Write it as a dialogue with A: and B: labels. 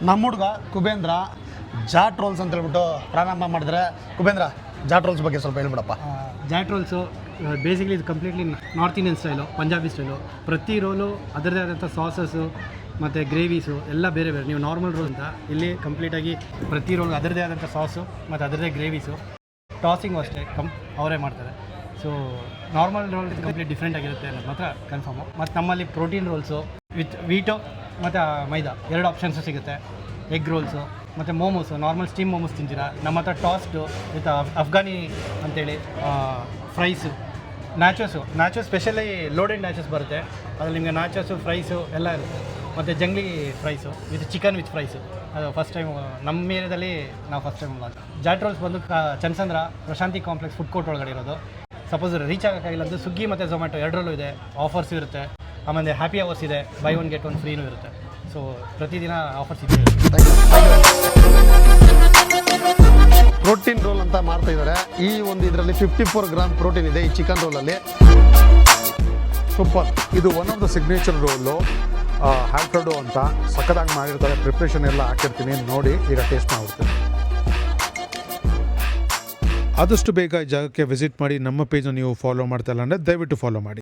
A: ನಮ್ಮ ಹುಡುಗ ಕುಬೇಂದ್ರ ಜಾಟ್ ರೋಲ್ಸ್ ಅಂತ ಹೇಳ್ಬಿಟ್ಟು ಪ್ರಾರಂಭ ಮಾಡಿದ್ರೆ, ಕುಬೇಂದ್ರ ಜಾಟ್ ರೋಲ್ಸ್ ಬಗ್ಗೆ ಸ್ವಲ್ಪ ಹೇಳ್ಬಿಡಪ್ಪ.
B: ಜಾಟ್ ರೋಲ್ಸು ಬೇಸಿಕಲಿ ಇದು completely north Indian style, Punjabi style. ಪ್ರತಿ ರೋಲು ಅದರದೇ ಆದಂಥ ಸಾಸಸ್ಸು ಮತ್ತು ಗ್ರೇವೀಸು ಎಲ್ಲ ಬೇರೆ ಬೇರೆ. ನೀವು ನಾರ್ಮಲ್ ರೋಲ್ ಅಂತ ಇಲ್ಲಿ ಕಂಪ್ಲೀಟಾಗಿ ಪ್ರತಿ ರೋಲ್ಗೆ ಅದರದೇ ಆದಂಥ ಸಾಸು ಮತ್ತು ಅದರದೇ ಗ್ರೇವೀಸು. ಟಾಸಿಂಗು ಅಷ್ಟೇ ಅವರೇ ಮಾಡ್ತಾರೆ. So normal roll complete different ಆಗಿರುತ್ತೆ ಅನ್ನೋದು ಮಾತ್ರ ಕನ್ಫರ್ಮು. ಮತ್ತು ನಮ್ಮಲ್ಲಿ ಪ್ರೋಟೀನ್ ರೋಲ್ಸು ವಿತ್ ವೀಟು ಮತ್ತು ಮೈದಾ 2 ಆಪ್ಷನ್ಸು ಸಿಗುತ್ತೆ. ಎಗ್ ರೋಲ್ಸು ಮತ್ತು ಮೋಮೋಸು, ನಾರ್ಮಲ್ ಸ್ಟೀಮ್ ಮೋಮೋಸ್ ತಿಂತೀರಾ. ನಮ್ಮ ಹತ್ರ ಟಾಸ್ಟು ವಿತ್ ಅಫ್ಘಾನಿ ಅಂತೇಳಿ fries, nachos specially loaded nachos ಬರುತ್ತೆ. ಅದ್ರಲ್ಲಿ ನಿಮಗೆ ನ್ಯಾಚೋಸು, ಫ್ರೈಸು ಎಲ್ಲ ಇರುತ್ತೆ. ಮತ್ತು jungli fries with chicken with fries. ಅದು ಫಸ್ಟ್ ಟೈಮ್ ನಮ್ಮ ಏರಿಯಾದಲ್ಲಿ ನಾವು first time launch. Jat rolls ಬಂದು Channasandra Prashanti complex food court ಒಳಗಡೆ ಇರೋದು. ಸಪೋಸ್ ರೀಚ್ ಆಗೋಕ್ಕಾಗಿಲ್ಲ ಸ್ವಿಗ್ಗಿ ಮತ್ತು ಝೊಮ್ಯಾಟೊ 2ರಲ್ಲೂ ಇದೆ, ಆಫರ್ಸ್ ಇರುತ್ತೆ. ಆಮೇಲೆ ಹ್ಯಾಪಿ ಅವರ್ಸ್ ಇದೆ, ಬೈ 1 get 1 ಫ್ರೀನೂ ಇರುತ್ತೆ. ಸೊ ಪ್ರತಿದಿನ ಆಫರ್ಸ್ ಇದೆ.
A: ಪ್ರೋಟೀನ್ ರೋಲ್ ಅಂತ ಮಾಡ್ತಾ ಇದ್ದಾರೆ. ಈ ಒಂದು ಇದರಲ್ಲಿ 54 ಗ್ರಾಮ್ ಪ್ರೋಟೀನ್ ಇದೆ ಈ ಚಿಕನ್ ರೋಲಲ್ಲಿ.
C: ಸೂಪರ್. ಇದು one of the signature roll, Alfredo ಅಂತ ಸಕ್ಕದಾಗಿ ಮಾಡಿರ್ತಾರೆ. ಪ್ರಿಪ್ರೇಷನ್ ಎಲ್ಲ ಹಾಕಿರ್ತೀನಿ, ನೋಡಿ ಈಗ ಟೇಸ್ಟ್ ಮಾಡ್ತೀನಿ. ಆದಷ್ಟು ಬೇಗ ಈ ಜಾಗಕ್ಕೆ ವಿಸಿಟ್ ಮಾಡಿ. ನಮ್ಮ ಪೇಜನ್ನು ನೀವು ಫಾಲೋ ಮಾಡ್ತಾ ಇಲ್ಲ ಅಂದರೆ ದಯವಿಟ್ಟು ಫಾಲೋ ಮಾಡಿ.